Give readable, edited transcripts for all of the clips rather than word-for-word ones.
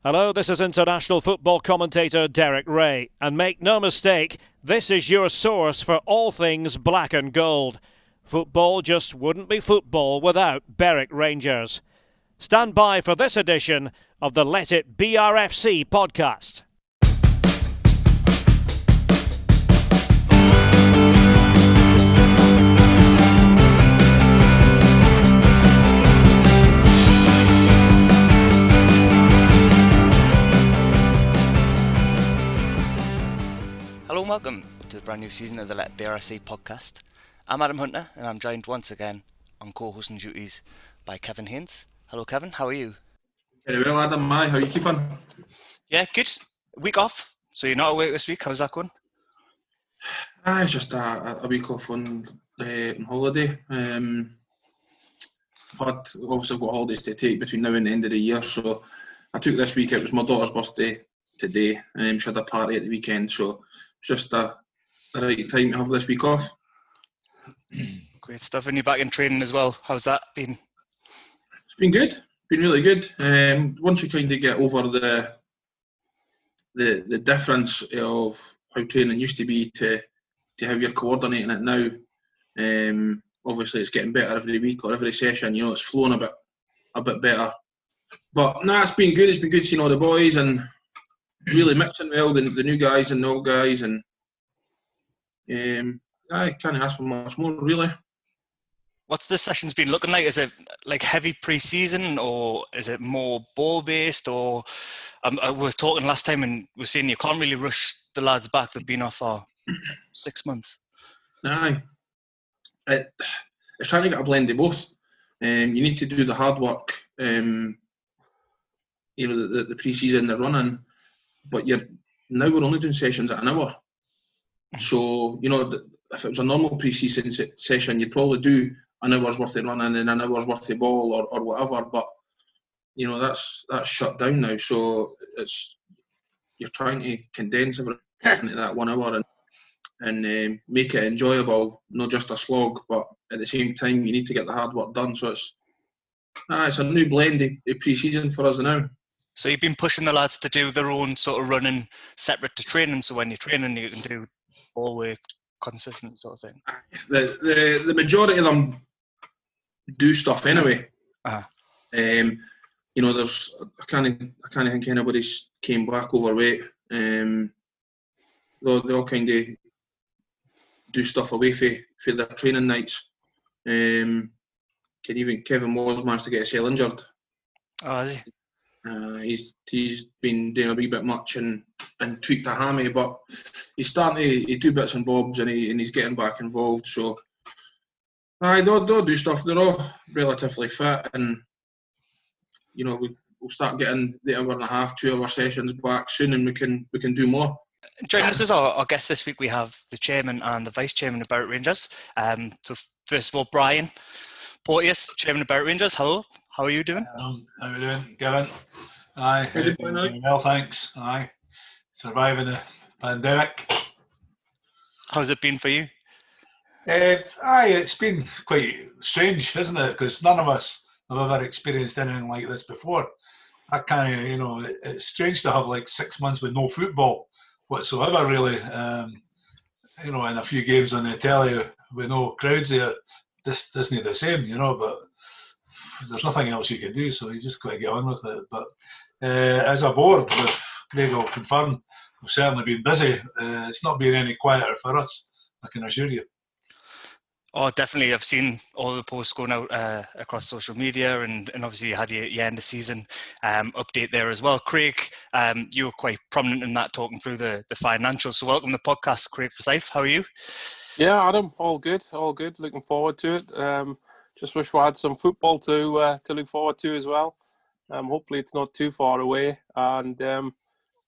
Hello, this is international football commentator Derek Ray, and make no mistake, this is your source for all things black and gold. Football just wouldn't be football without Berwick Rangers. Stand by for this edition of the Let It BRFC podcast. Hello and welcome to the brand new season of the Let BRFC podcast. I'm Adam Hunter and I'm joined once again on co-hosting duties by Kevin Haynes. Hello Kevin, how are you? Very well Adam, how are you keeping? Yeah, good. Week off, so you're not away this week, how's that going? It's just a week off on holiday. Obviously I've got holidays to take between now and the end of the year, so I took this week. It was my daughter's birthday today. She had a party at the weekend, so just the right time to have this week off. Great stuff, and you're back in training as well. How's that been? It's been good, been really good. Once you kind of get over the difference of how training used to be to how you're coordinating it now, obviously it's getting better every week or every session. You know, it's flowing a bit better. But it's been good. It's been good seeing all the boys and really mixing well the new guys and the old guys, and I can't ask for much more really. What's the sessions been looking like? Is it like heavy pre-season, or is it more ball-based? Or we were talking last time and we were saying you can't really rush the lads back. They've been off for 6 months. Aye, it's trying to get a blend of both. You need to do the hard work, the pre-season, the running, but now we're only doing sessions at an hour. So, if it was a normal pre-season session, you'd probably do an hour's worth of running and an hour's worth of ball or whatever, but, that's shut down now. So you're trying to condense everything into that 1 hour and make it enjoyable, not just a slog, but at the same time, you need to get the hard work done. So it's a new blend of pre-season for us now. So you've been pushing the lads to do their own sort of running separate to training, so when you're training you can do ball work, consistent sort of thing. The majority of them do stuff anyway. Uh-huh. There's I can't think anybody's came back overweight. They all kind of do stuff away for their training nights. Even Kevin Moss managed to get himself injured. Oh, is he? He's been doing a wee bit much and tweaked a hammy, but he's starting to do bits and bobs and he's getting back involved. So, they'll do stuff. They're all relatively fit, and we'll start getting the hour and a half, 2 hour sessions back soon, and we can do more. Joining us as our guest this week, we have the chairman and the vice chairman of Berwick Rangers. So first of all, Brian Porteous, chairman of Berwick Rangers. Hello, how are you doing? How are you doing, Kevin? Aye, How's it going, doing well, thanks. Aye, surviving the pandemic. How's it been for you? It's been quite strange, isn't it? Because none of us have ever experienced anything like this before. It's strange to have like 6 months with no football whatsoever, really. And a few games on the telly with no crowds there. This isn't the same, but there's nothing else you can do, so you just got to get on with it. But as a board, with Craig will confirm, we've certainly been busy. It's not been any quieter for us, I can assure you. Oh, definitely. I've seen all the posts going out across social media, and obviously you had your end of season update there as well. Craig, you were quite prominent in that, talking through the financials. So welcome to the podcast, Craig Forsyth. How are you? Yeah, Adam, all good. Looking forward to it. Just wish we had some football to look forward to as well. Hopefully it's not too far away, and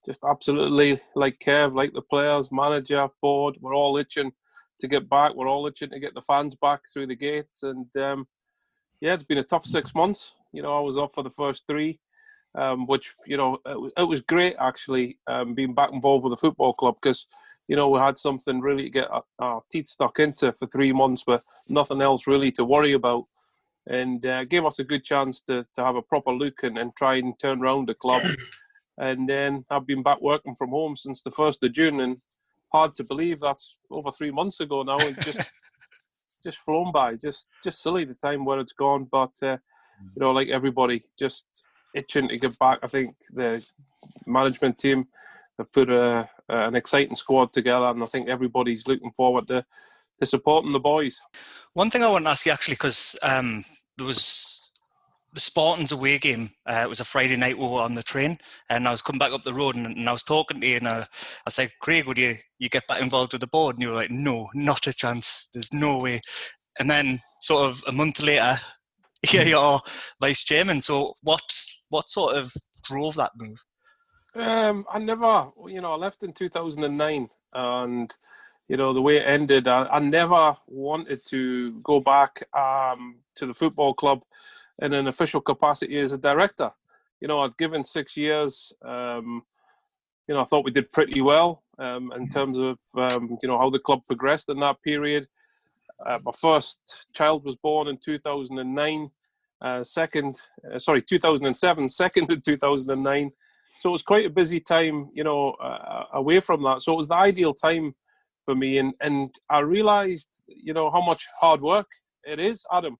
just absolutely like Kev, like the players, manager, board, we're all itching to get back. We're all itching to get the fans back through the gates, and it's been a tough 6 months. I was off for the first 3, which it was great actually being back involved with the football club, because we had something really to get our teeth stuck into for 3 months with nothing else really to worry about. and gave us a good chance to have a proper look and try and turn around the club And then I've been back working from home since the 1st of June, and hard to believe that's over 3 months ago now. And just flown by, just silly the time where it's gone. But like everybody, just itching to get back. I think the management team have put an exciting squad together, and I think everybody's looking forward to supporting the boys. One thing I want to ask you, actually, because there was the Spartans away game. It was a Friday night. We were on the train, and I was coming back up the road, and I was talking to you, and I said, Craig, would you get back involved with the board? And you were like, no, not a chance. There's no way. And then sort of a month later, here you are, vice chairman. So what sort of drove that move? I never, I left in 2009, and the way it ended, I never wanted to go back to the football club in an official capacity as a director. I'd given 6 years. I thought we did pretty well in terms of how the club progressed in that period. My first child was born in 2009. 2007, second in 2009. So it was quite a busy time, away from that. So it was the ideal time for me. And I realised, how much hard work it is, Adam,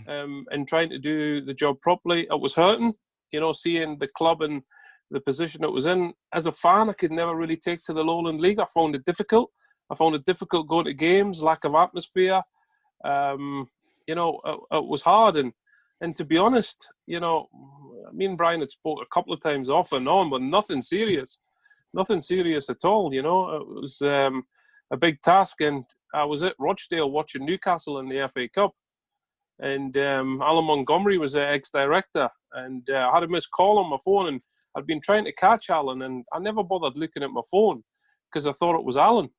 and trying to do the job properly. It was hurting, seeing the club and the position it was in. As a fan, I could never really take to the Lowland League. I found it difficult. Going to games, lack of atmosphere. It was hard. And to be honest, me and Brian had spoke a couple of times off and on, but nothing serious at all. It was a big task, and I was at Rochdale watching Newcastle in the FA Cup, and Alan Montgomery was the ex-director, and I had a missed call on my phone, and I'd been trying to catch Alan, and I never bothered looking at my phone because I thought it was Alan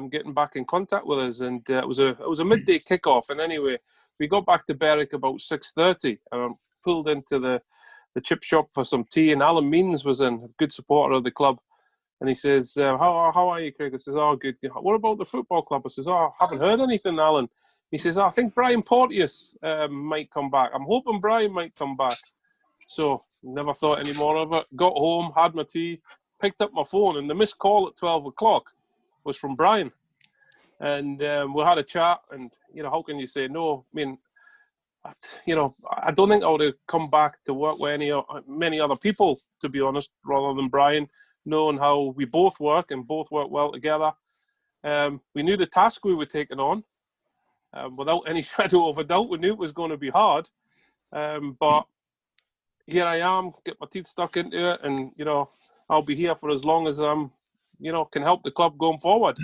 getting back in contact with us, and it was a midday kickoff, and anyway. We got back to Berwick about 6:30 and pulled into the chip shop for some tea, and Alan Means was in, a good supporter of the club. And he says, how are you, Craig? I says, oh, good. What about the football club? I says, I haven't heard anything, Alan. He says, I think Brian Porteous might come back. I'm hoping Brian might come back. So never thought any more of it. Got home, had my tea, picked up my phone, and the missed call at 12 o'clock was from Brian. And we had a chat, and how can you say no? I mean, I don't think I would have come back to work with many other people, to be honest, rather than Brian, knowing how we both work and both work well together. We knew the task we were taking on without any shadow of a doubt. We knew it was going to be hard, but here I am, get my teeth stuck into it, and I'll be here for as long as I'm, can help the club going forward.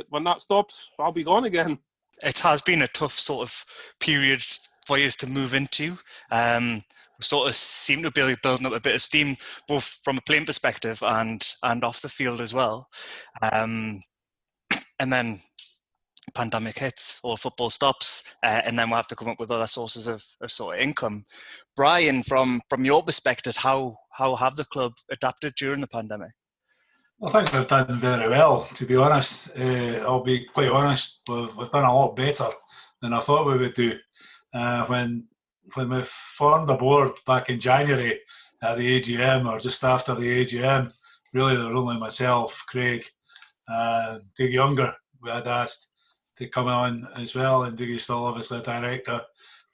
When that stops, I'll be gone again. It has been a tough sort of period for you to move into. We sort of seem to be building up a bit of steam, both from a playing perspective and off the field as well. And then pandemic hits, or football stops, and then we'll have to come up with other sources of sort of income. Brian, from your perspective, how have the club adapted during the pandemic? I think we've done very well, to be honest. I'll be quite honest, we've done a lot better than I thought we would do. When we formed the board back in January at the AGM, or just after the AGM, really there were only myself, Craig, Doug Younger we had asked to come on as well, and Dougie's still obviously a director,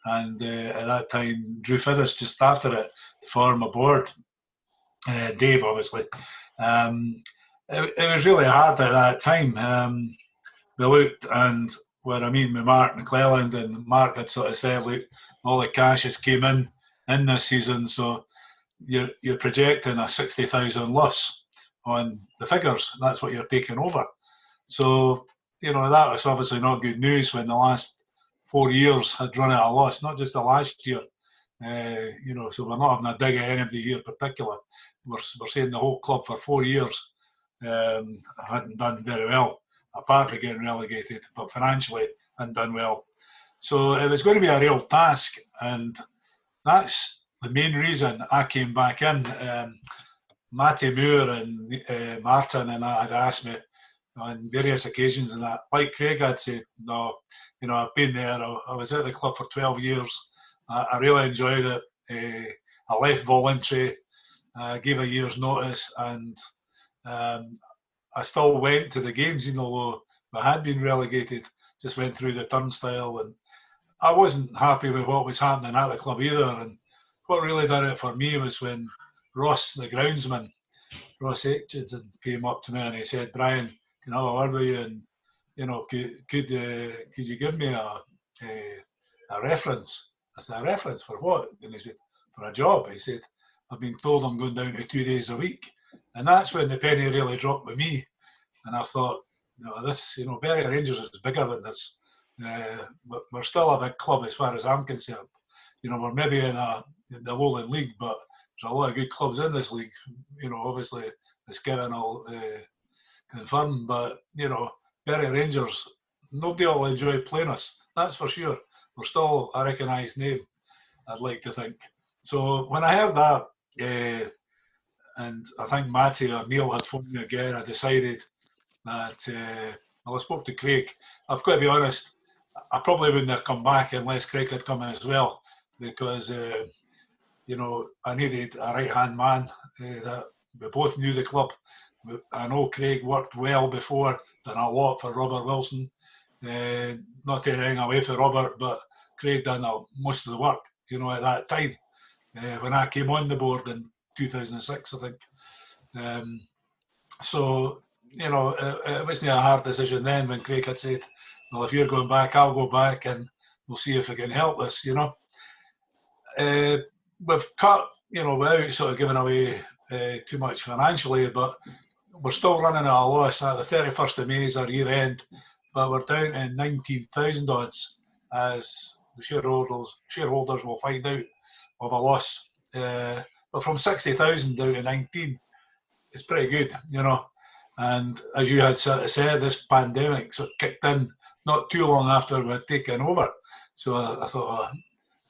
and at that time Drew Fithers just after it to form a board. Dave obviously. It was really hard at that time. We looked, and where I mean with Mark McClelland, and Mark had sort of said, look, all the cash has came in this season, so you're projecting a 60,000 loss on the figures. That's what you're taking over. So, that was obviously not good news when the last 4 years had run at a loss, not just the last year. So we're not having a dig at anybody here in particular. We're saying the whole club for 4 years hadn't done very well, apart from getting relegated, but financially hadn't done well. So it was going to be a real task, and that's the main reason I came back in. Matty Moore and Martin and I had asked me on various occasions, and that, like Craig had said, no, I've been there, I was at the club for 12 years, I really enjoyed it. I left voluntary, gave a year's notice, and I still went to the games, even though we had been relegated. Just went through the turnstile, and I wasn't happy with what was happening at the club either. And what really did it for me was when Ross, the groundsman, Ross Aitchison, came up to me and he said, "Brian, can I have a word with you? And could you give me a reference?" I said, "A reference for what?" And he said, "For a job." He said, "I've been told I'm going down to 2 days a week." And that's when the penny really dropped with me. And I thought, Bury Rangers is bigger than this. We're still a big club as far as I'm concerned. We're maybe in the Lowland League, but there's a lot of good clubs in this league. Obviously, as Kevin will confirm, but Bury Rangers, nobody will enjoy playing us. That's for sure. We're still a recognised name, I'd like to think. So when I heard that, and I think Matty or Neil had phoned me again, I decided that, I spoke to Craig. I've got to be honest, I probably wouldn't have come back unless Craig had come in as well, because I needed a right-hand man that we both knew the club. I know Craig worked well before, done a lot for Robert Wilson. Not taking anything away from Robert, but Craig done most of the work, at that time. When I came on the board in 2006, I think. So, it wasn't a hard decision then when Craig had said, "Well, if you're going back, I'll go back and we'll see if we can help this," We've cut, without sort of giving away too much financially, but we're still running at a loss. At the 31st of May is our year end, but we're down to 19,000 odds, as the shareholders will find out, of a loss. But from 60,000 down to 19, it's pretty good, And as you had said, this pandemic sort of kicked in not too long after we'd taken over. So I thought,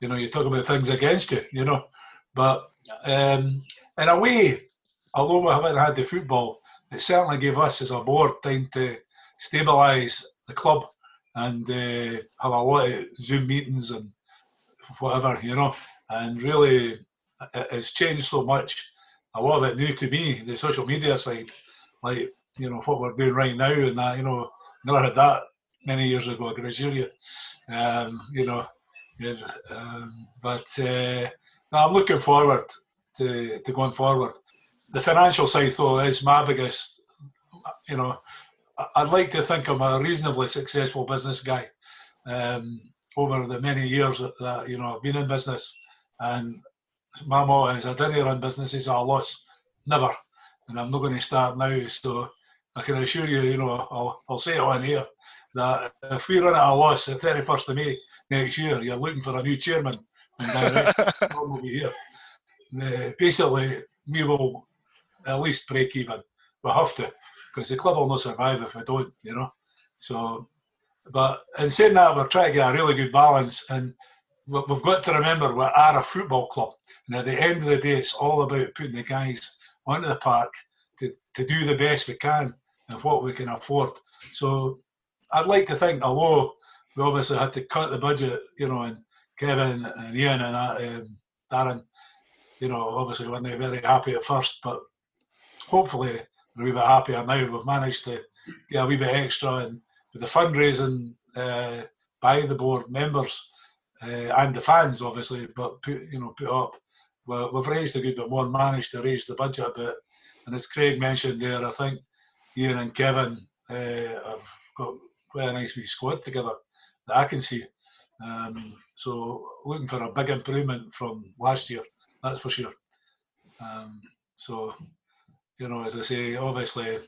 you talk about things against you, But in a way, although we haven't had the football, it certainly gave us as a board time to stabilise the club and have a lot of Zoom meetings and whatever, And really, it's changed so much. A lot of it new to me, the social media side, like, what we're doing right now, and that, never had that many years ago, I can assure you. But I'm looking forward to going forward. The financial side, though, is my biggest, I'd like to think I'm a reasonably successful business guy over the many years that I've been in business. And my motto is, I didn't run businesses at a loss, never. And I'm not going to start now. So I can assure you, I'll say it on here, that if we run at a loss at 31st of May next year, you're looking for a new chairman and director. Will be here. Basically, we will at least break even. We have to, because the club will not survive if we don't, So, but in saying that, we're trying to get a really good balance, and we've got to remember we are a football club, and at the end of the day, it's all about putting the guys onto the park to do the best we can and what we can afford. So I'd like to think, although we obviously had to cut the budget, and Kevin and Ian and Darren, obviously weren't very happy at first, but hopefully we're a wee bit happier now. We've managed to get a wee bit extra, and with the fundraising by the board members and the fans, obviously, but put up, we've raised a good bit more and managed to raise the budget a bit. And as Craig mentioned there, I think Ian and Kevin have got quite a nice wee squad together that I can see. So looking for a big improvement from last year, that's for sure. So, as I say, obviously,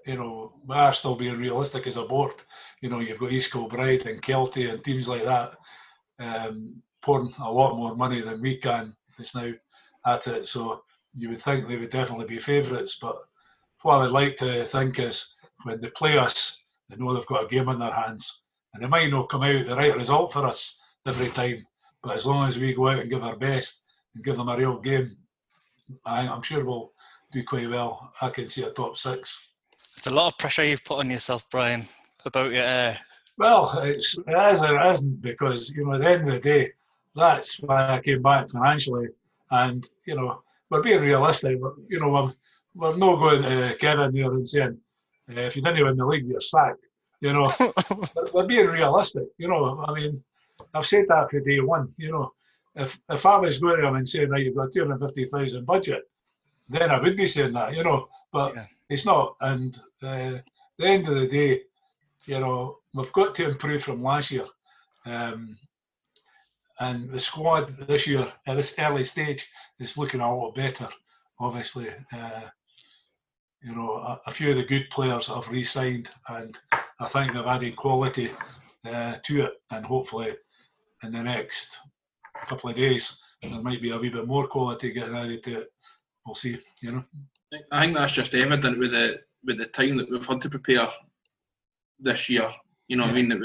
we are still being realistic as a board. You've got East Kilbride and Kelty and teams like that pouring a lot more money than we can just now at it. So you would think they would definitely be favourites. But what I would like to think is when they play us, they know they've got a game in their hands. And they might not come out the right result for us every time. But as long as we go out and give our best and give them a real game, I'm sure we'll do quite well. I can see a top 6. It's a lot of pressure you've put on yourself, Brian, about your... Well, it is and it isn't, because, at the end of the day, that's why I came back financially. And, we we're being realistic. You know, we're not going to Kevin there and saying, if you didn't win the league, you're sacked. You know, we're being realistic. You know, I mean, I've said that for day one. You know, if I was going to him and saying, right, you've got 250,000 budget, then I would be saying that. You know, but it's not. And at the end of the day, you know, we've got to improve from last year. And the squad this year, at this early stage, is looking a lot better, obviously. You know, a few of the good players have re-signed, and I think they've added quality to it. And hopefully, in the next couple of days, there might be a wee bit more quality getting added to it. We'll see, you know. I think that's just evident with the time that we've had to prepare this year. You know what I mean? That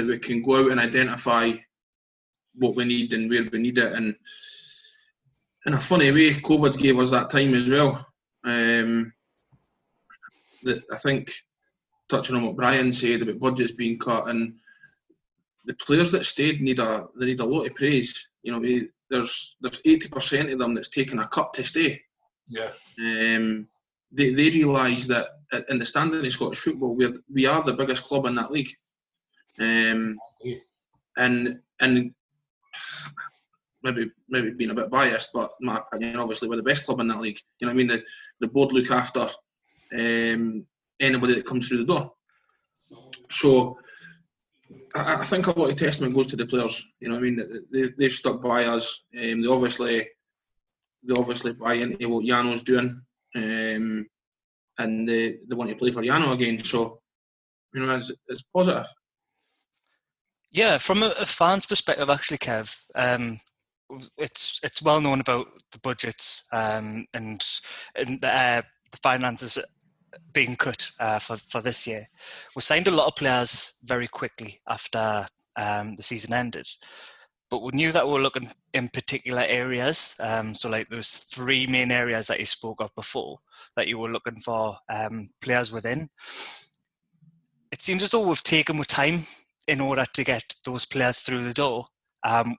we can go out and identify what we need and where we need it. And in a funny way, COVID gave us that time as well. That I think, touching on what Brian said about budgets being cut, and the players that stayed need a lot of praise. You know, there's 80% of them that's taken a cut to stay. Yeah. They realise that in the standing of Scottish football, we are the biggest club in that league. And maybe being a bit biased, but in my opinion, obviously we're the best club in that league. You know what I mean? The board look after anybody that comes through the door. So I think a lot of testament goes to the players. You know what I mean? They've stuck by us. They obviously buy into what Jano's doing, and they want to play for Jano again. So, you know, it's positive. Yeah, from a fan's perspective, actually, Kev, it's well known about the budgets and the finances being cut for this year. We signed a lot of players very quickly after the season ended, but we knew that we were looking in particular areas. So like those three main areas that you spoke of before, that you were looking for players within. It seems as though we've taken with time in order to get those players through the door.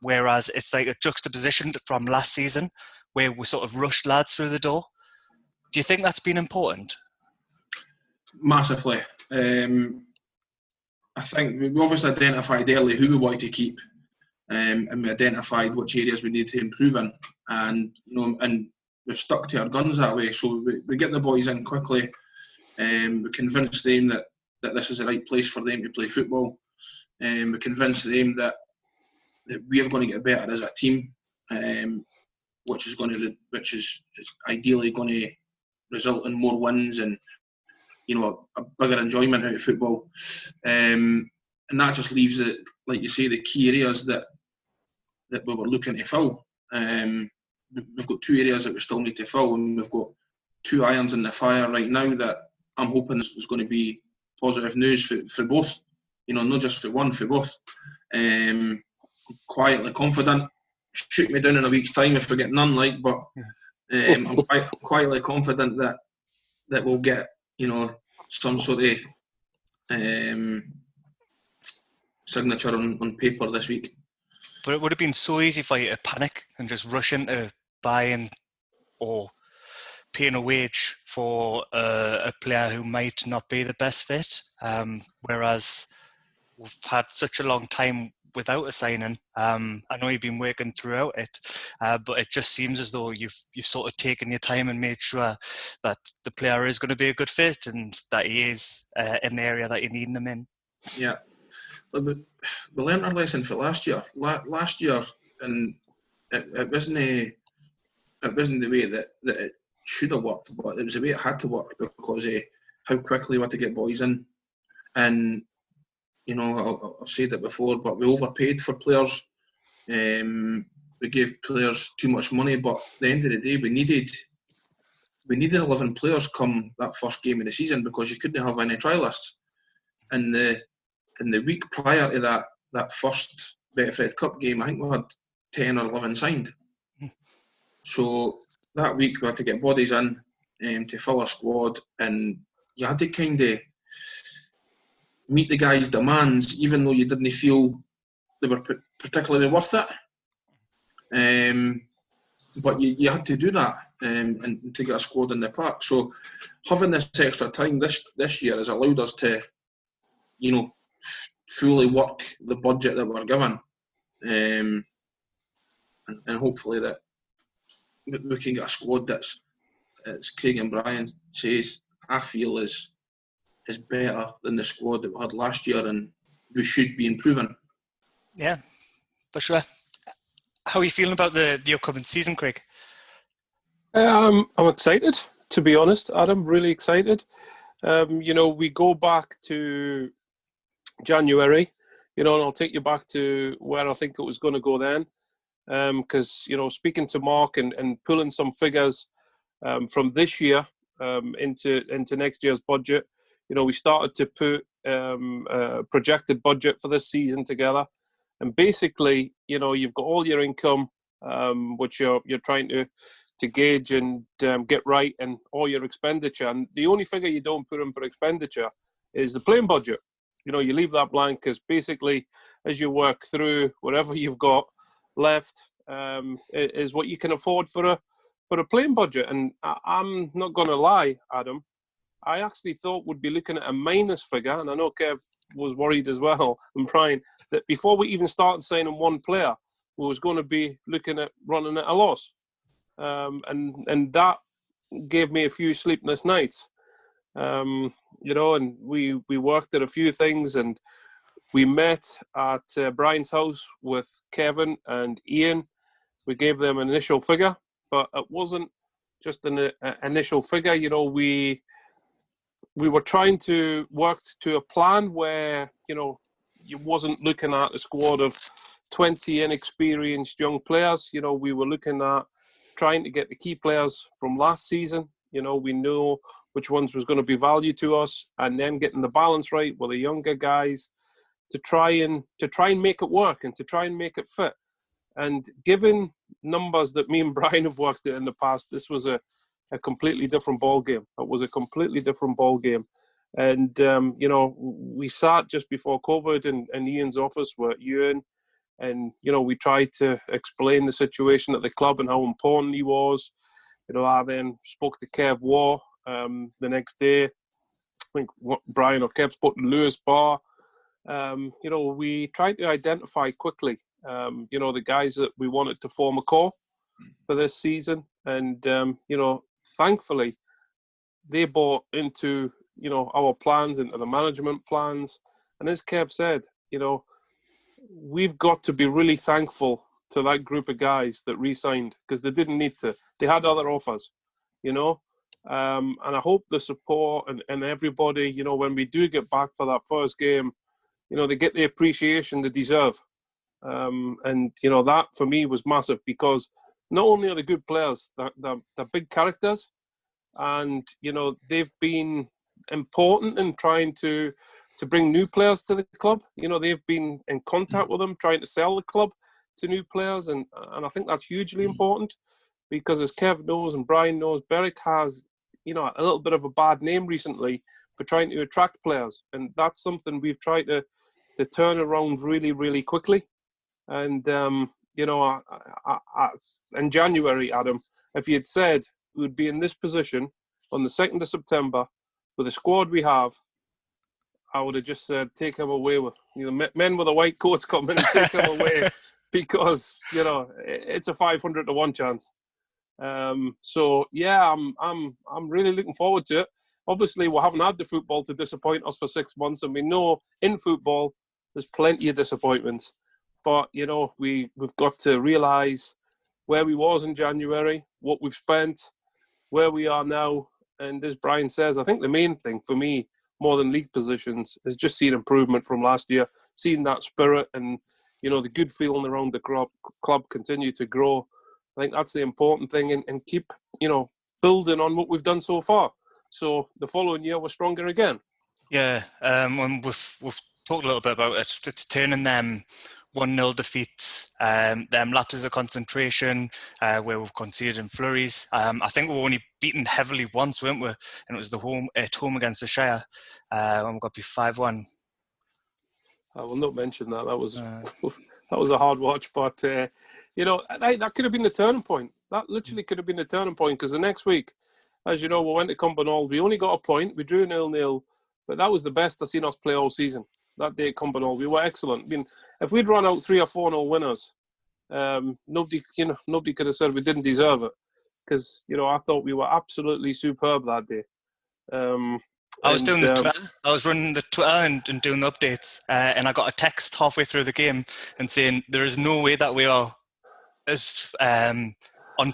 Whereas it's like a juxtaposition from last season where we sort of rushed lads through the door. Do you think that's been important? Massively. I think we obviously identified early who we wanted to keep, and we identified which areas we need to improve in, and you know, and we've stuck to our guns that way. So we get the boys in quickly, we convince them that this is the right place for them to play football, and we convince them that we are going to get better as a team, which is ideally going to result in more wins and, you know, a bigger enjoyment out of football, and that just leaves it, like you say, the key areas that we were looking to fill. We've got two areas that we still need to fill, and we've got two irons in the fire right now that I'm hoping is going to be positive news for both. You know, not just for one, for both. Quietly confident. Shoot me down in a week's time if we get none, but I'm quietly confident that we'll get, you know, some sort of signature on paper this week. But it would have been so easy for you to panic and just rush into buying or paying a wage for a player who might not be the best fit. Whereas we've had such a long time without a signing. I know you've been working throughout it, but it just seems as though you've sort of taken your time and made sure that the player is going to be a good fit and that he is in the area that you're needing him in. Yeah. We learned our lesson for last year. Last year, and it wasn't the way that it should have worked, but it was the way it had to work because of how quickly we had to get boys in. And, you know, I've said it before, but we overpaid for players. We gave players too much money, but at the end of the day, we needed 11 players come that first game of the season because you couldn't have any trialists. And in the week prior to that first Betfred Cup game, I think we had 10 or 11 signed. So that week we had to get bodies in to fill a squad, and you had to kind of meet the guys' demands, even though you didn't feel they were particularly worth it. but you had to do that and to get a squad in the park. So having this extra time this year has allowed us to, fully work the budget that we're given, and hopefully that we can get a squad that's, as Craig and Brian says, I feel is better than the squad that we had last year, and we should be improving. Yeah, for sure. How are you feeling about the upcoming season, Craig? I'm excited, to be honest, Adam. Really excited. We go back to January, and I'll take you back to where I think it was going to go then. Because, speaking to Mark and pulling some figures from this year into next year's budget, we started to put a projected budget for this season together. And basically, you've got all your income, which you're trying to gauge and get right, and all your expenditure. And the only figure you don't put in for expenditure is the playing budget. You leave that blank, because basically, as you work through whatever you've got left, is what you can afford for a playing budget. And I'm not going to lie, Adam, I actually thought we'd be looking at a minus figure, and I know Kev was worried as well, and Brian, that before we even started signing one player, we was going to be looking at running at a loss. And that gave me a few sleepless nights. And we worked at a few things, and we met at Brian's house with Kevin and Ian. We gave them an initial figure, but it wasn't just an initial figure. We were trying to work to a plan where, you wasn't looking at a squad of 20 inexperienced young players. We were looking at trying to get the key players from last season. We know which ones was going to be value to us, and then getting the balance right with the younger guys to try and make it work and to try and make it fit. And given numbers that me and Brian have worked at in the past, this was a completely different ball game. It was a completely different ball game. And, we sat just before COVID in Ian's office with Ewan, and, we tried to explain the situation at the club and how important he was. I then spoke to Kev Waugh the next day. I think Brian or Kev spoke to Lewis Barr. We tried to identify quickly, the guys that we wanted to form a core for this season. And, thankfully, they bought into, our plans, into the management plans. And as Kev said, we've got to be really thankful to that group of guys that re-signed, because they didn't need to. They had other offers, and I hope the support and everybody, when we do get back for that first game, they get the appreciation they deserve. And that for me was massive, because not only are they good players, they're big characters, and they've been important in trying to bring new players to the club. They've been in contact with them, trying to sell the club to new players, and I think that's hugely important, because as Kev knows and Brian knows, Berwick has a little bit of a bad name recently for trying to attract players, and that's something we've tried to turn around really, really quickly. And in January, Adam, if you had said we would be in this position on the 2nd of September with the squad we have, I would have just said, take him away with men with the white coats come in and take him away, because it's a 500 to 1 chance. So yeah, I'm really looking forward to it. Obviously, we haven't had the football to disappoint us for 6 months, and we know in football there's plenty of disappointments. But we've got to realise where we was in January, what we've spent, where we are now, and as Brian says, I think the main thing for me, more than league positions, is just seeing improvement from last year, seeing that spirit and the good feeling around the club continue to grow. I think that's the important thing, and keep building on what we've done so far. So the following year we're stronger again. Yeah, and we've talked a little bit about it. It's turning them 1-0 defeats, them lapses of concentration, where we've conceded in flurries. I think we were only beaten heavily once, weren't we? And it was at home against the Shire, when we got beat 5-1. I will not mention that. That was a hard watch, but that could have been the turning point. That literally could have been the turning point, because the next week, as you know, we went to Cumbernauld. We only got a point. We drew 0-0, but that was the best I've seen us play all season. That day at Cumbernauld, we were excellent. I mean, if we'd run out 3 or 4-0 winners, nobody could have said we didn't deserve it, because I thought we were absolutely superb that day. I was doing the Twitter. I was running the Twitter and doing the updates, and I got a text halfway through the game and saying there is no way that we are as on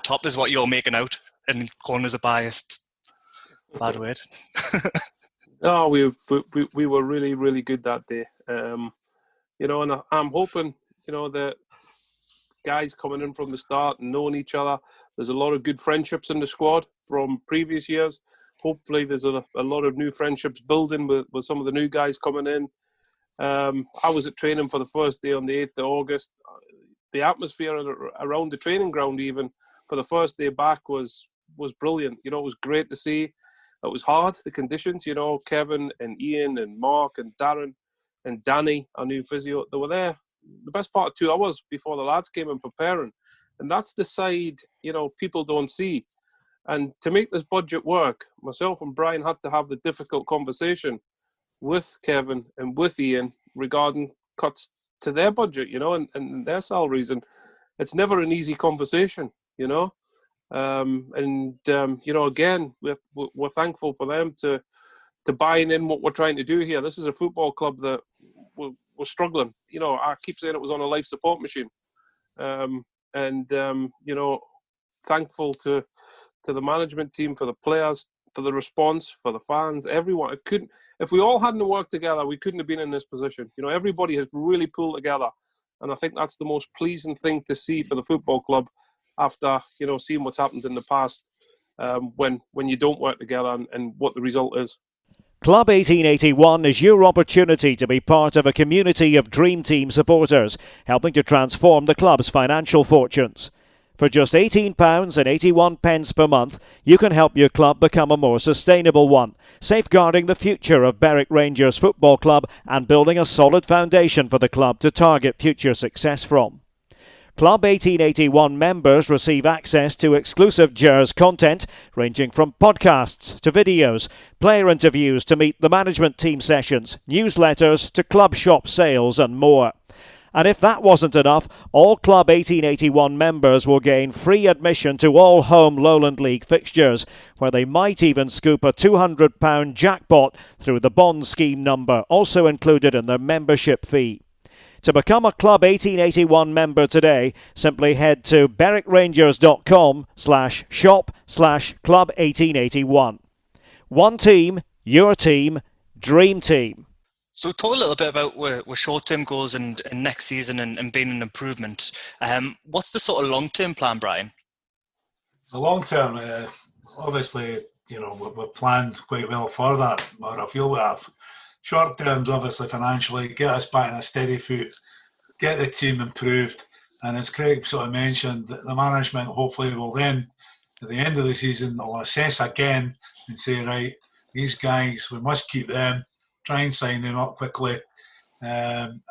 top as what you're making out, and calling us a biased bad word. No, we were really, really good that day. And I'm hoping that guys coming in from the start and knowing each other. There's a lot of good friendships in the squad from previous years. Hopefully there's a lot of new friendships building with some of the new guys coming in. I was at training for the first day on the 8th of August. The atmosphere around the training ground, even for the first day back, was brilliant. It was great to see. It was hard, the conditions. Kevin and Ian and Mark and Darren and Danny, our new physio, they were there the best part of 2 hours before the lads came in preparing. And that's the side, people don't see. And to make this budget work, myself and Brian had to have the difficult conversation with Kevin and with Ian regarding cuts to their budget, and their salaries. And it's never an easy conversation, again, we're thankful for them to buying in what we're trying to do here. This is a football club that we're struggling. I keep saying it was on a life support machine. Thankful to the management team, for the players, for the response, for the fans, everyone. If we all hadn't worked together, we couldn't have been in this position. Everybody has really pulled together, and I think that's the most pleasing thing to see for the football club after seeing what's happened in the past, when you don't work together and what the result is. Club 1881 is your opportunity to be part of a community of Dream Team supporters, helping to transform the club's financial fortunes. For just £18.81 per month, you can help your club become a more sustainable one, safeguarding the future of Berwick Rangers Football Club and building a solid foundation for the club to target future success from. Club 1881 members receive access to exclusive JERS content ranging from podcasts to videos, player interviews to meet the management team sessions, newsletters to club shop sales and more. And if that wasn't enough, all Club 1881 members will gain free admission to all home Lowland League fixtures, where they might even scoop a £200 jackpot through the bond scheme number, also included in their membership fee. To become a Club 1881 member today, simply head to berwickrangers.com/shop/club1881. One team, your team, Dream Team. So talk a little bit about where short-term goals and next season and being an improvement. What's the sort of long-term plan, Brian? The long-term, obviously, we've planned quite well for that, or I feel we have. Short-term, obviously, financially, get us back on a steady foot, get the team improved, and as Craig sort of mentioned, the management hopefully will then, at the end of the season, they'll assess again and say, right, these guys, we must keep them, try and sign them up quickly, and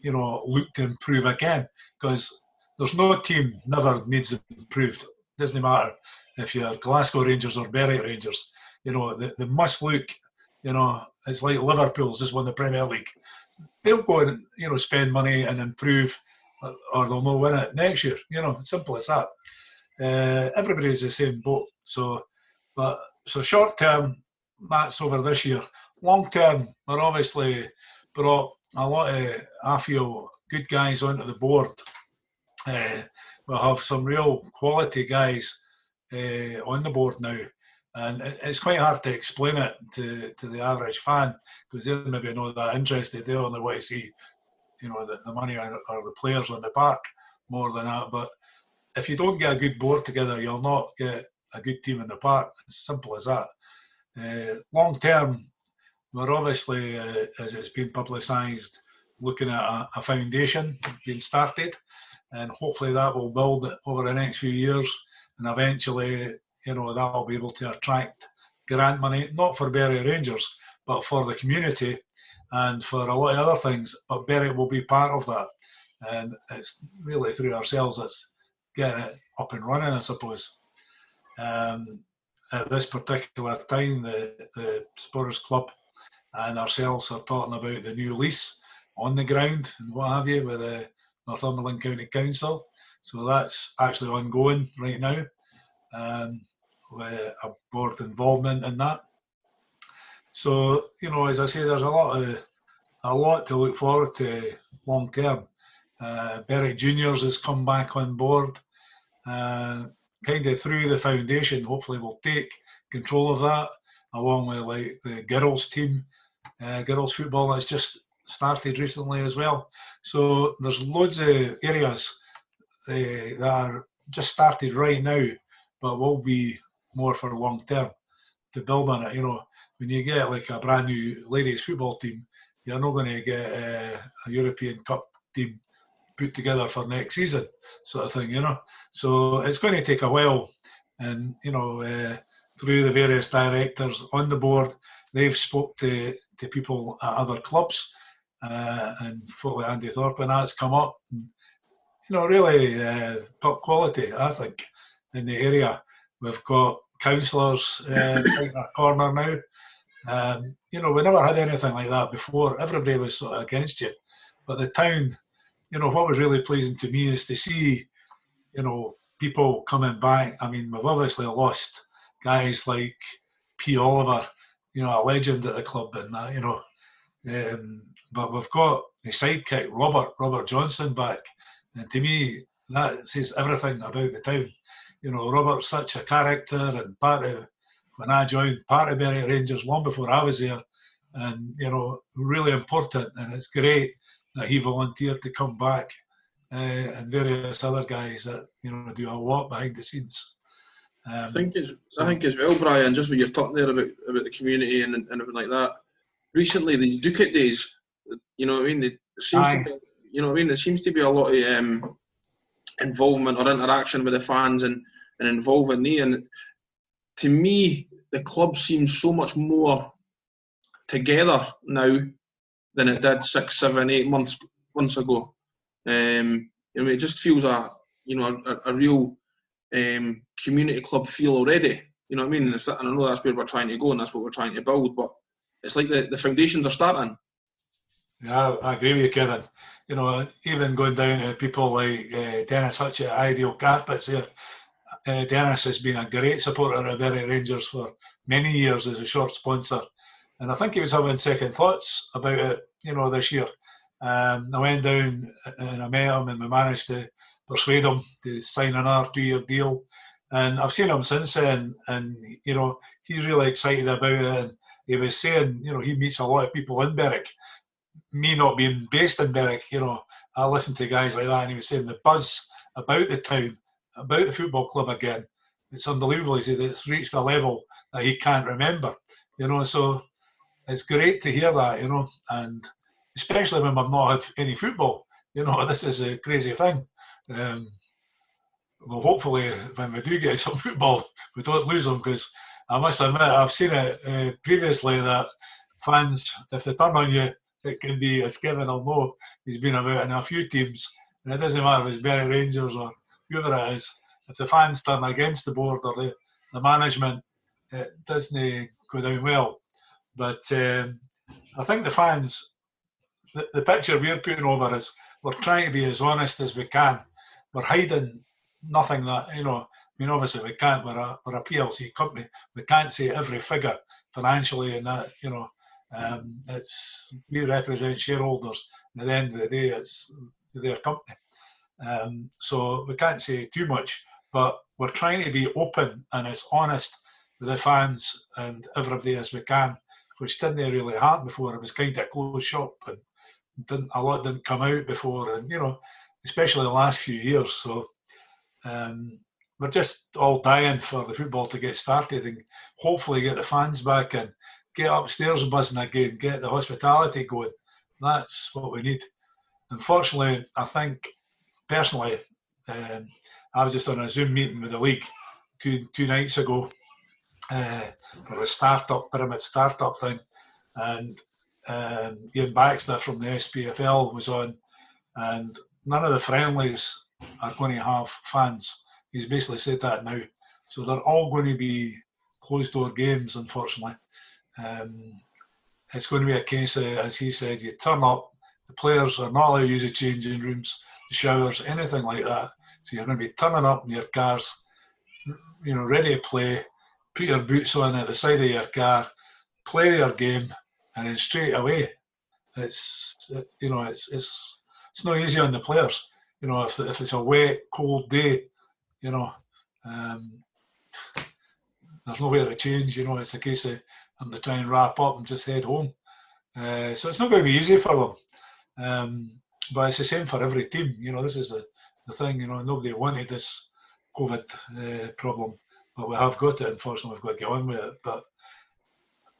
look to improve again, because there's no team never needs improved. It doesn't matter if you're Glasgow Rangers or Berwick Rangers. They must look. It's like Liverpool's just won the Premier League. They'll go and spend money and improve, or they'll not win it next year. It's simple as that. Everybody's the same boat. So short term, that's over this year. Long term, we're obviously brought a lot of, I feel, good guys onto the board. We'll have some real quality guys on the board now. And it's quite hard to explain it to the average fan, because they're maybe not that interested. They only want to see, the money or the players on the back more than that. But if you don't get a good board together, you'll not get a good team in the park. It's simple as that. Long term, we're obviously, as it's been publicised, looking at a foundation being started, and hopefully that will build over the next few years, and eventually, that'll be able to attract grant money, not for Berwick Rangers, but for the community and for a lot of other things. But Berwick will be part of that. and it's really through ourselves that's getting it up and running, I suppose. At this particular time, the Spurs Club and ourselves are talking about the new lease on the ground and what have you with the Northumberland County Council. So that's actually ongoing right now, with a board involvement in that. So, as I say, there's a lot to look forward to long term. Berwick Juniors has come back on board, kind of through the foundation. Hopefully we'll take control of that, along with like the girls team, girls football that's just started recently as well. So there's loads of areas that are just started right now, but will be more for long term to build on it. When you get like a brand new ladies football team, you're not going to get a European Cup team put together for next season, sort of thing. So it's going to take a while, and through the various directors on the board, they've spoke to people at other clubs, and folk like Andy Thorpe and that's come up, and, really top quality, I think, in the area. We've got councillors in our corner now. We never had anything like that before. Everybody was sort of against you, but the town, what was really pleasing to me is to see, people coming back. I mean, we've obviously lost guys like P. Oliver, a legend at the club, and that, but we've got the sidekick Robert Johnson back, and to me that says everything about the town. Robert's such a character, and when I joined part of Berwick Rangers long before I was there, and really important, and it's great that he volunteered to come back, and various other guys that do a lot behind the scenes. I think as well, Brian, just when you're talking there about the community and everything like that. Recently, these Ducat days, there seems to be a lot of involvement or interaction with the fans and involving me. And to me, the club seems so much more together now than it did 6, 7, 8 months ago. It just feels a real community club feel already. You know what I mean? And I know that's where we're trying to go, and that's what we're trying to build. But it's like the foundations are starting. Yeah, I agree with you, Kevin. Even going down to people like Dennis Hutch at Ideal Carpets here. Dennis has been a great supporter of Berwick Rangers for many years as a short sponsor, and I think he was having second thoughts about it, this year. I went down and I met him, and we managed to persuade him to sign another 2-year deal. And I've seen him since then, and he's really excited about it. And he was saying, he meets a lot of people in Berwick. Me not being based in Berwick, I listen to guys like that, and he was saying the buzz about the town, about the football club again, it's unbelievable. He said it's reached a level that he can't remember, so it's great to hear that, and especially when we've not had any football, this is a crazy thing. Well, hopefully when we do get some football, we don't lose them, because I must admit, I've seen it previously that fans, if they turn on you, it can be, as Kevin will know, he's been about in a few teams, and it doesn't matter if it's Berwick Rangers or whoever it is, if the fans turn against the board or the management, it doesn't go down well. But I think the fans, the picture we're putting over is we're trying to be as honest as we can. We're hiding nothing that, obviously we can't, we're a PLC company, we can't say every figure financially, and that, we represent shareholders, and at the end of the day it's their company. So we can't say too much, but we're trying to be open and as honest with the fans and everybody as we can, which didn't really happen before. It was kind of closed shop, and a lot didn't come out before, and especially the last few years. So we're just all dying for the football to get started and hopefully get the fans back and get upstairs buzzing again, get the hospitality going. That's what we need. Unfortunately, I think personally, I was just on a Zoom meeting with the league two nights ago for a pyramid startup thing, and Ian Baxter from the SPFL was on, and none of the friendlies are going to have fans. He's basically said that now. So they're all going to be closed-door games, unfortunately. It's going to be a case of, as he said, you turn up, the players are not allowed to use the changing rooms, the showers, anything like that. So you're going to be turning up in your cars, ready to play, put your boots on at the side of your car, play your game, and then straight away. It's not easy on the players. If it's a wet, cold day, there's nowhere to change. It's a case of having to try and wrap up and just head home. So it's not going to be easy for them. But it's the same for every team. This is the thing. Nobody wanted this COVID problem, but we have got it. Unfortunately, we've got to get on with it. But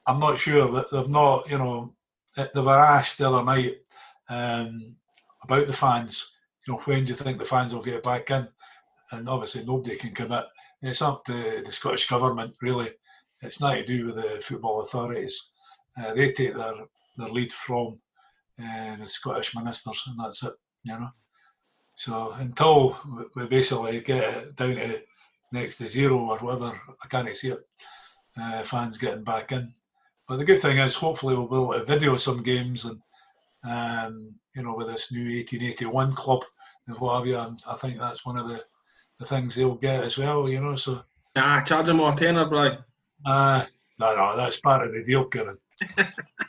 I'm not sure that they've not. They were asked the other night about the fans. When do you think the fans will get back in? And obviously nobody can commit. It's up to the Scottish Government, really. It's not to do with the football authorities. They take their lead from the Scottish ministers, and that's it, So until we basically get it down to next to zero or whatever, I can't see it, fans getting back in. But the good thing is, hopefully we'll be able to video some games and with this new 1881 club and what have you, and I think that's one of the things they'll get as well, so. Charge them more tenner, Brian. No, that's part of the deal, Kieran.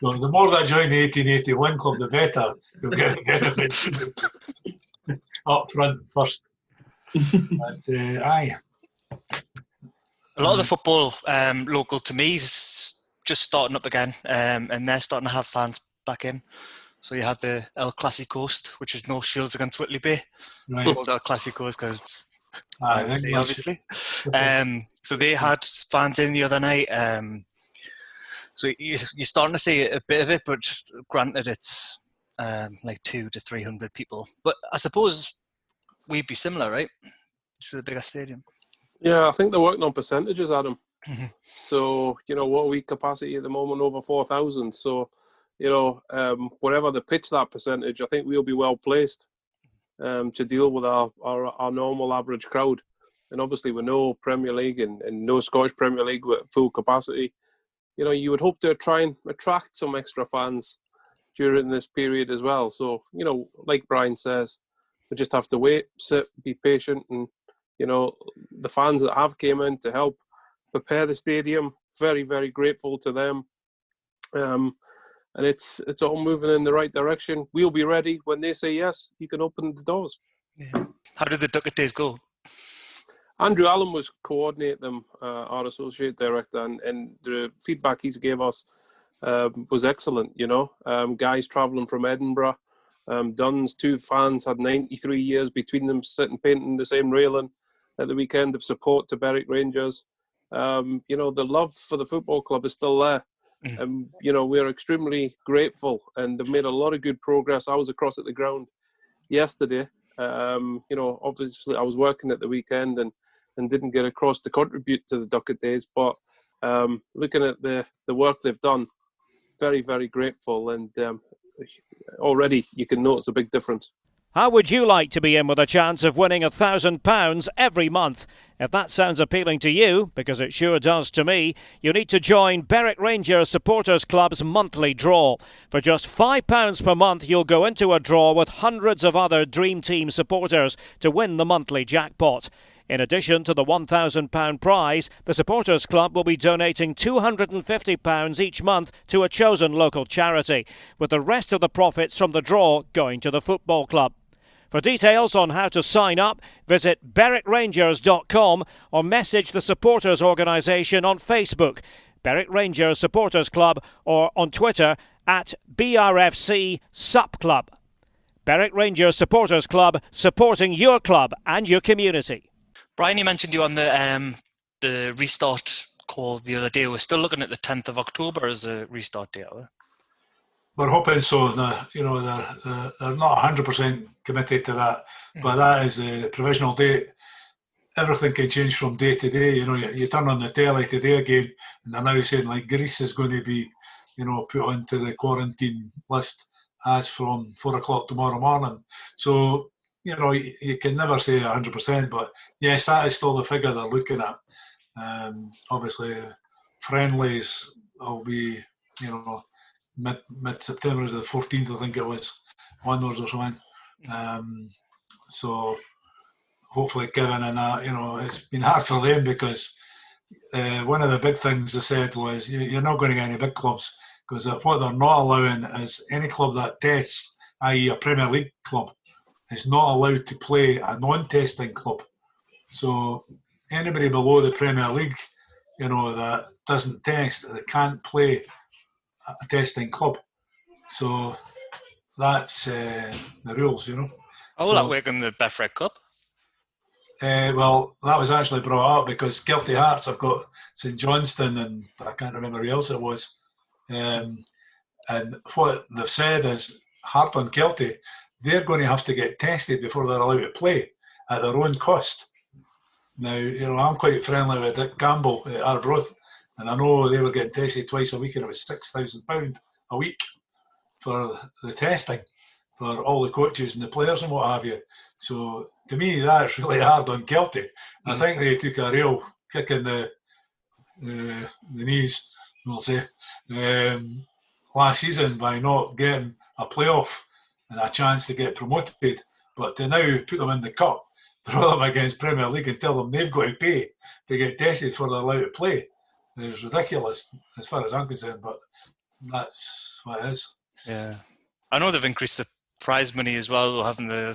So the more that join the 1881 club, the better. You'll get it up front first. But, aye. A lot of the football local to me is just starting up again, and they're starting to have fans back in. So you had the El Clasicos, which is North Shields against Whitley Bay. Right. It's called El Clasicos because it's obviously. So they had fans in the other night. So you're starting to see a bit of it, but granted it's like 200 to 300 people. But I suppose we'd be similar, right? To the bigger stadium. Yeah, I think they're working on percentages, Adam. So, what are we capacity at the moment? Over 4,000. So, wherever they pitch that percentage, I think we'll be well placed to deal with our normal average crowd. And obviously with no Premier League and no Scottish Premier League with full capacity, you would hope to try and attract some extra fans during this period as well. So, like Brian says, we just have to wait, sit, be patient, and, the fans that have came in to help prepare the stadium, very, very grateful to them. And it's all moving in the right direction. We'll be ready when they say yes. You can open the doors. Yeah. How did the Ducket Days go? Andrew Allen was coordinating them, our associate director, and the feedback he's gave us was excellent. Guys travelling from Edinburgh, Dunn's 2 fans had 93 years between them, sitting painting the same railing at the weekend of support to Berwick Rangers. The love for the football club is still there. And, we're extremely grateful, and they've made a lot of good progress. I was across at the ground yesterday. Obviously I was working at the weekend and didn't get across to contribute to the Ducket Days, but looking at the work they've done, very, very grateful, and already you can notice a big difference. How would you like to be in with a chance of winning £1,000 every month? If that sounds appealing to you, because it sure does to me, you need to join Berwick Rangers Supporters Club's monthly draw. For just £5 per month, you'll go into a draw with hundreds of other Dream Team supporters to win the monthly jackpot. In addition to the £1,000 prize, the Supporters Club will be donating £250 each month to a chosen local charity, with the rest of the profits from the draw going to the football club. For details on how to sign up, visit berwickrangers.com or message the supporters organisation on Facebook, Berwick Rangers Supporters Club, or on Twitter at BRFC Sup Club. Berwick Rangers Supporters Club, supporting your club and your community. Brian, you mentioned you on the restart call the other day. We're still looking at the 10th of October as a restart date, are we? We're hoping so. They're not 100% committed to that, but that is the provisional date. Everything can change from day to day. You turn on the telly today again, and they're now saying like Greece is going to be, put onto the quarantine list as from 4 o'clock tomorrow morning. So you know, you can never say 100%, but yes, that is still the figure they're looking at. Obviously, friendlies will be, you know, mid-September is the 14th, I think it was, onwards or something. So hopefully Kevin and that, you know, it's been hard for them because one of the big things they said was you're not going to get any big clubs because what they're not allowing is any club that tests, i.e. a Premier League club, is not allowed to play a non-testing club. So anybody below the Premier League, you know, that doesn't test, they can't play a testing club. So that's the rules, you know. How will that work in the BRFC Cup? Well, that was actually brought up because Kelty Hearts have got St Johnstone and I can't remember who else it was. And what they've said is Hart on Kelty, they're going to have to get tested before they're allowed to play at their own cost. Now, you know, I'm quite friendly with Dick Campbell at Arbroath, and I know they were getting tested twice a week and it was £6,000 a week for the testing for all the coaches and the players and what have you. So to me, that's really hard on Kelty. I think they took a real kick in the knees, we'll say, last season by not getting a playoff and a chance to get promoted. But to now put them in the cup, throw them against Premier League and tell them they've got to pay to get tested before they're allowed to play is ridiculous as far as I'm concerned, but that's what it is. Yeah. I know they've increased the prize money as well, haven't they?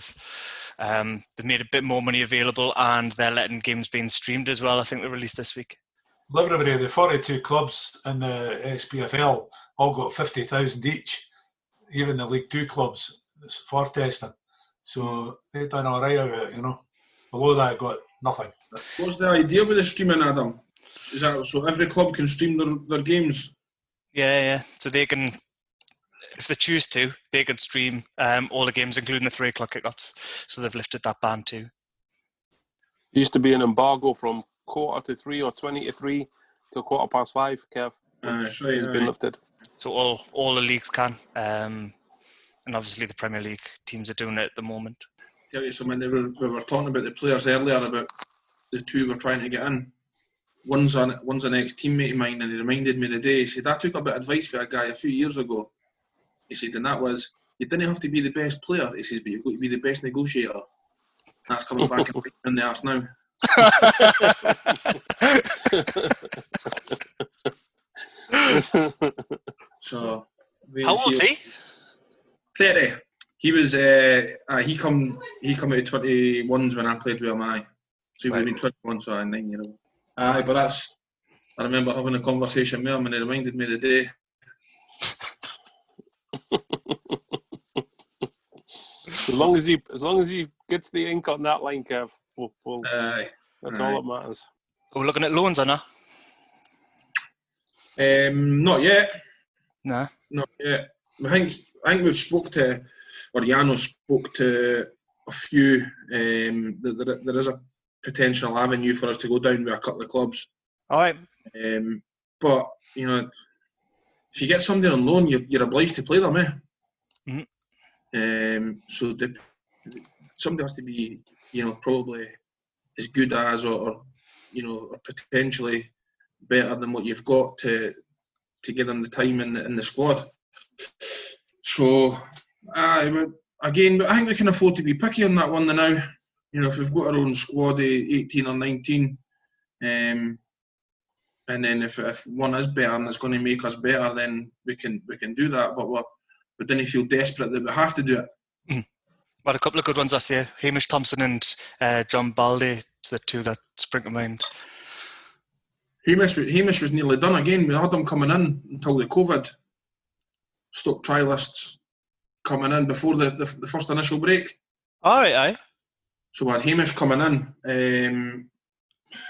They've made a bit more money available and they're letting games being streamed as well. I think they released this week. Well, everybody, the 42 clubs in the SPFL all got 50,000 each, even the League Two clubs for testing. So they've done all right out of it, you know. Below that, got nothing. What's the idea with the streaming, Adam? Is that so every club can stream their games? Yeah. So they can, if they choose to, they can stream all the games, including the 3 o'clock kickoffs. So they've lifted that ban too. Used to be an embargo from 2:45 or 20 to 3 till 5:15, Kev. That's right. It's been lifted. So all the leagues can. And obviously the Premier League teams are doing it at the moment. Tell you something, we were talking about the players earlier about the two we're trying to get in. One's an ex-teammate of mine, and he reminded me the day, he said, I took a bit of advice from a guy a few years ago. He said, and that was, you didn't have to be the best player, he says, but you've got to be the best negotiator. That's coming back in the arse now. So, how old is he? 30. He was he come out of 21s when I played with him. So he would have been 21, so 9 year old. But that's, I remember having a conversation with him and he reminded me of the day. As long as he gets the ink on that line, Kev, that's all that matters. Are we looking at loans or not? Not yet. Nah. Not yet. I think we've spoke to, or Jano spoke to a few. There is a potential avenue for us to go down with a couple of clubs. All right. But you know, if you get somebody on loan, you're obliged to play them, eh? Mm-hmm. So somebody has to be, you know, probably as good as, or you know, or potentially better than what you've got to get them the time in the squad. So, again, but I think we can afford to be picky on that one now. You know, if we've got our own squad, 18 or 19, and then if one is better and it's going to make us better, then we can do that. But then you feel desperate that we have to do it. Well, a couple of good ones last year. Hamish Thompson and John Baldy, the two that spring to mind. Hamish was nearly done again. We had him coming in until the COVID stopped trialists coming in before the first initial break. Aye. So we had Hamish coming in.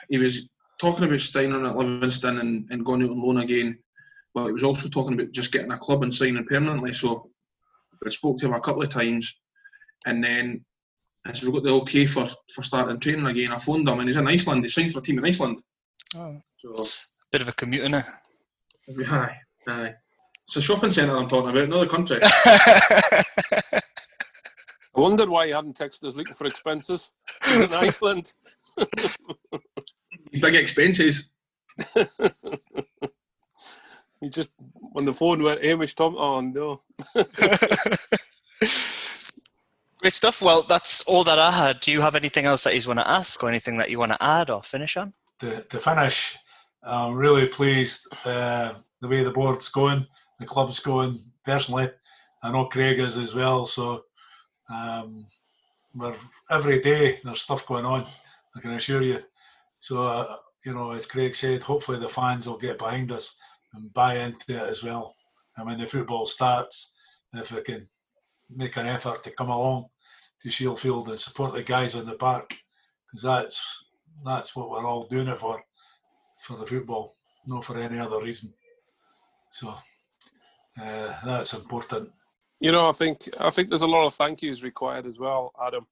He was talking about staying on at Livingston and going out on loan again, but he was also talking about just getting a club and signing permanently. So I spoke to him a couple of times, and then as we got the okay for starting training again, I phoned him, and he's in Iceland. He signed for a team in Iceland. Oh, so it's a bit of a commute, isn't it? Aye. It's a shopping centre I'm talking about, not the country. I wondered why he hadn't texted us looking for expenses. He's in Iceland. Big expenses. He just, when the phone went, Hamish Tom, oh no. Great stuff. Well, that's all that I had. Do you have anything else that you want to ask or anything that you want to add or finish on? To finish, I'm really pleased the way the board's going, the club's going. Personally, I know Craig is as well. So we're every day there's stuff going on, I can assure you. So as Craig said, hopefully the fans will get behind us and buy into it as well. And when the football starts, if we can make an effort to come along to Shield Field and support the guys in the park, because that's what we're all doing it for the football, not for any other reason. So that's important. I think there's a lot of thank yous required as well, Adam.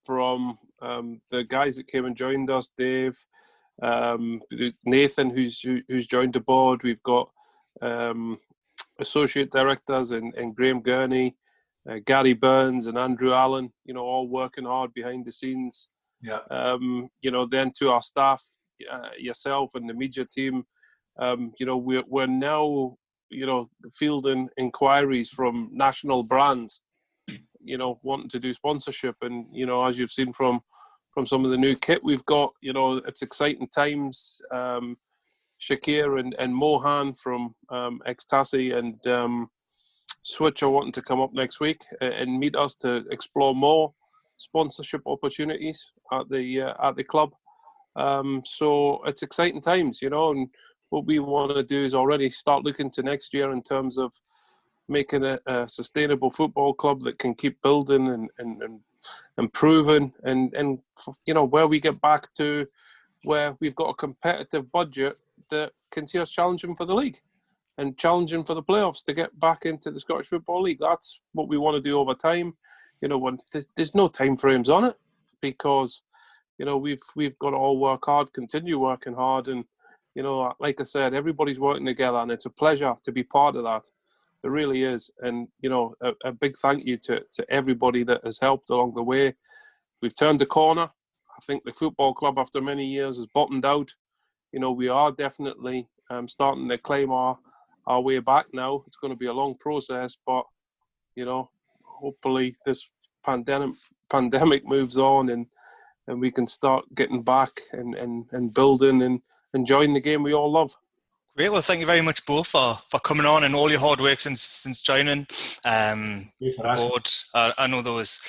From the guys that came and joined us, Dave, Nathan, who's joined the board. We've got associate directors and Graham Gurney, Gary Burns and Andrew Allen, all working hard behind the scenes. Yeah. Then to our staff, yourself and the media team, we're now, fielding inquiries from national brands, wanting to do sponsorship. And, as you've seen from some of the new kit we've got, it's exciting times. Shakir and Mohan from Ecstasy and Switch are wanting to come up next week and meet us to explore more sponsorship opportunities at the club. So it's exciting times, and what we want to do is already start looking to next year in terms of making a sustainable football club that can keep building and improving and where we get back to where we've got a competitive budget that can see us challenging for the league and challenging for the playoffs to get back into the Scottish Football League. That's what we want to do over time. When there's no time frames on it, because we've got to all work hard, continue working hard, and like I said, everybody's working together, and it's a pleasure to be part of that. It really is. And a big thank you to everybody that has helped along the way. We've turned the corner. I think the football club, after many years, has bottomed out. We are definitely starting to claim our way back now. It's going to be a long process, but hopefully this pandemic moves on and we can start getting back and building and enjoying the game we all love. Great. Well, thank you very much both for coming on and all your hard work since joining the board. I know there was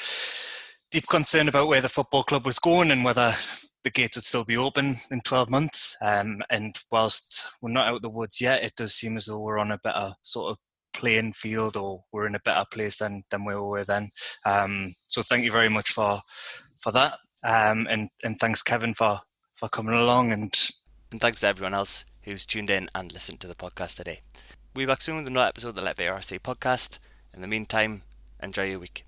deep concern about where the football club was going and whether the gates would still be open in 12 months. And whilst we're not out of the woods yet, it does seem as though we're on a better sort of playing field, or we're in a better place than where we were then. So thank you very much for that. And thanks, Kevin, for coming along. And thanks to everyone else who's tuned in and listened to the podcast today. We'll be back soon with another episode of the Let BRFC podcast. In the meantime, enjoy your week.